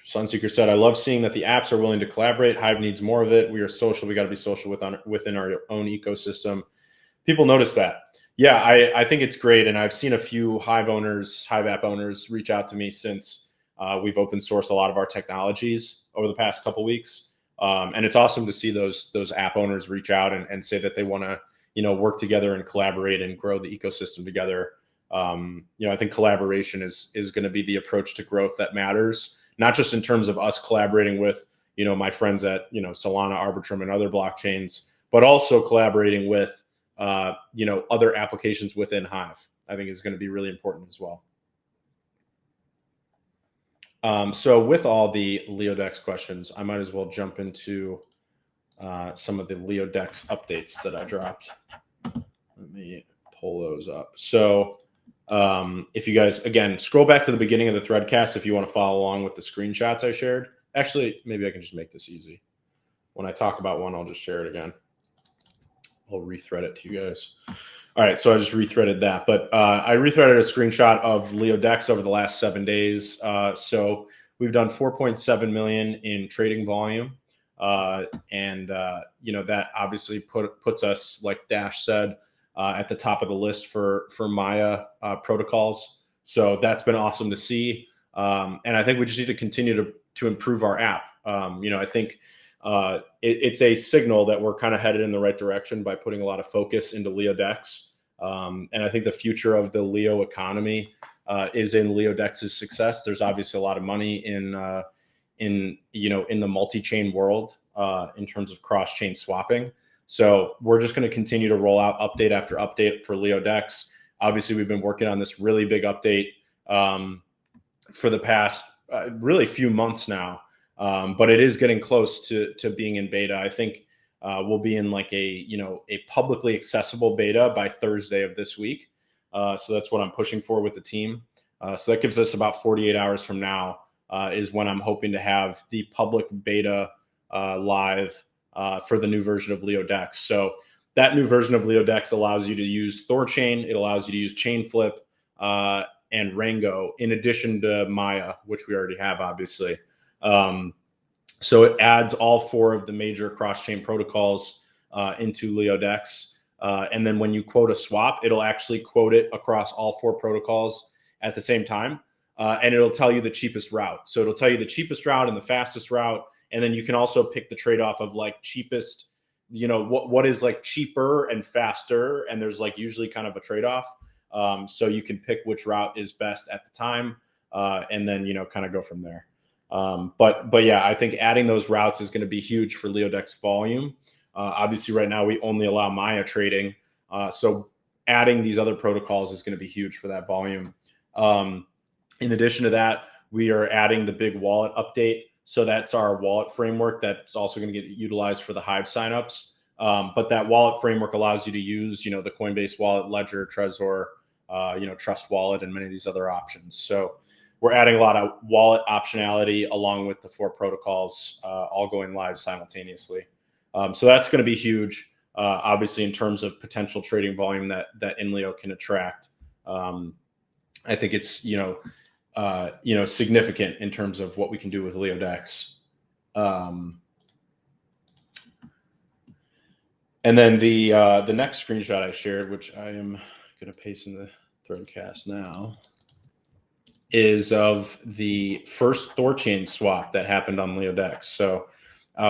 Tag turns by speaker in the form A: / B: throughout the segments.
A: Sunseeker said, I love seeing that the apps are willing to collaborate. Hive needs more of it. We are social. We got to be social within our own ecosystem. People notice that. Yeah, I think it's great. And I've seen a few Hive app owners reach out to me since we've open sourced a lot of our technologies over the past couple weeks. And it's awesome to see those app owners reach out and say that they want to, work together and collaborate and grow the ecosystem together. I think collaboration is going to be the approach to growth that matters, not just in terms of us collaborating with, my friends at, Solana, Arbitrum, and other blockchains, but also collaborating with, other applications within Hive. I think is going to be really important as well. So with all the LeoDex questions, I might as well jump into some of the LeoDex updates that I dropped. Let me pull those up. So if you guys, again, scroll back to the beginning of the threadcast if you want to follow along with the screenshots I shared. Actually, maybe I can just make this easy. When I talk about one, I'll just share it again. I'll rethread it to you guys. All right, so I just rethreaded that. But I rethreaded a screenshot of LeoDex over the last 7 days. So we've done 4.7 million in trading volume. That obviously puts us, like Dash said, at the top of the list for Maya protocols. So that's been awesome to see. And I think we just need to continue to improve our app. I think it's a signal that we're kind of headed in the right direction by putting a lot of focus into LeoDex. And I think the future of the Leo economy is in LeoDex's success. There's obviously a lot of money in the multi-chain world in terms of cross-chain swapping. So we're just going to continue to roll out update after update for LeoDex. Obviously, we've been working on this really big update for the past really few months now, but it is getting close to being in beta. I think we'll be in like a publicly accessible beta by Thursday of this week. So that's what I'm pushing for with the team. So that gives us about 48 hours from now is when I'm hoping to have the public beta live for the new version of LeoDex. So that new version of LeoDex allows you to use ThorChain. It allows you to use ChainFlip and Rango in addition to Maya, which we already have, obviously. So it adds all 4 of the major cross-chain protocols into LeoDex. And then when you quote a swap, it'll actually quote it across all 4 protocols at the same time. And it'll tell you the cheapest route. So it'll tell you the cheapest route and the fastest route. And then you can also pick the trade-off of like cheapest, what is like cheaper and faster. And there's like usually kind of a trade-off. So you can pick which route is best at the time. And then, kind of go from there. But yeah, I think adding those routes is going to be huge for LeoDex volume. Obviously right now we only allow Maya trading. So adding these other protocols is going to be huge for that volume. In addition to that, we are adding the big wallet update. So that's our wallet framework that's also going to get utilized for the Hive signups. But that wallet framework allows you to use, the Coinbase wallet, Ledger, Trezor, Trust Wallet, and many of these other options. So we're adding a lot of wallet optionality along with the 4 protocols all going live simultaneously. So that's going to be huge, obviously, in terms of potential trading volume that Inleo can attract. I think it's, significant in terms of what we can do with LeoDex. And then the next screenshot I shared, which I am going to paste in the threadcast now, is of the first ThorChain swap that happened on LeoDex. So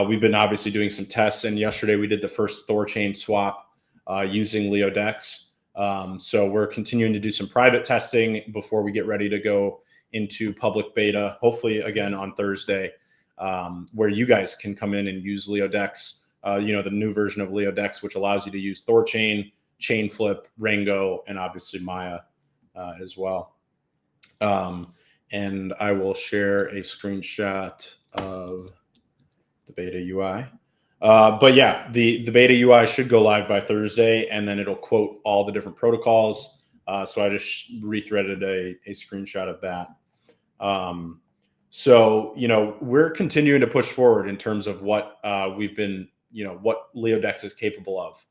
A: we've been obviously doing some tests, and yesterday we did the first ThorChain swap using LeoDex. So we're continuing to do some private testing before we get ready to go into public beta, hopefully again on Thursday, where you guys can come in and use LeoDex, the new version of LeoDex, which allows you to use ThorChain, ChainFlip, Rango, and obviously Maya as well. And I will share a screenshot of the beta UI. But yeah, the beta UI should go live by Thursday, and then it'll quote all the different protocols. So I just rethreaded a screenshot of that. So, we're continuing to push forward in terms of what we've been, what LeoDex is capable of.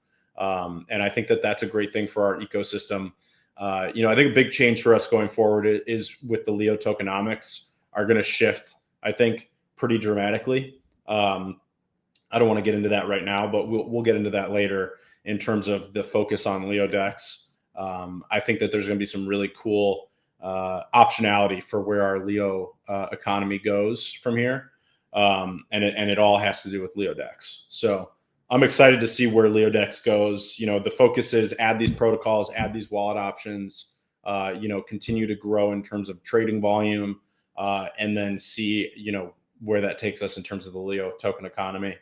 A: And I think that that's a great thing for our ecosystem. I think a big change for us going forward is with the Leo tokenomics are going to shift I think, pretty dramatically. I don't want to get into that right now, but we'll get into that later in terms of the focus on LeoDex. I think that there's going to be some really cool optionality for where our Leo economy goes from here. And it all has to do with LeoDex. So I'm excited to see where LeoDex goes. You know, the focus is add these protocols, add these wallet options, you know, continue to grow in terms of trading volume, and then see, you know, where that takes us in terms of the Leo token economy.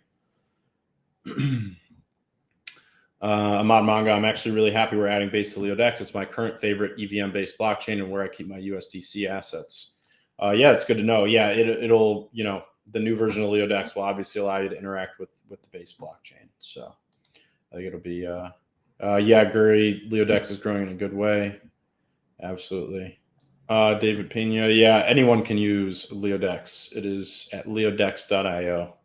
A: Ahmad Manga, I'm actually really happy we're adding Base to LeoDex. It's my current favorite EVM-based blockchain and where I keep my USDC assets. Yeah, it's good to know. Yeah, it'll, you know, the new version of LeoDex will obviously allow you to interact with the Base blockchain. So I think it'll be, yeah, Guri, LeoDex is growing in a good way. Absolutely. David Pena, yeah, anyone can use LeoDex. It is at leodex.io.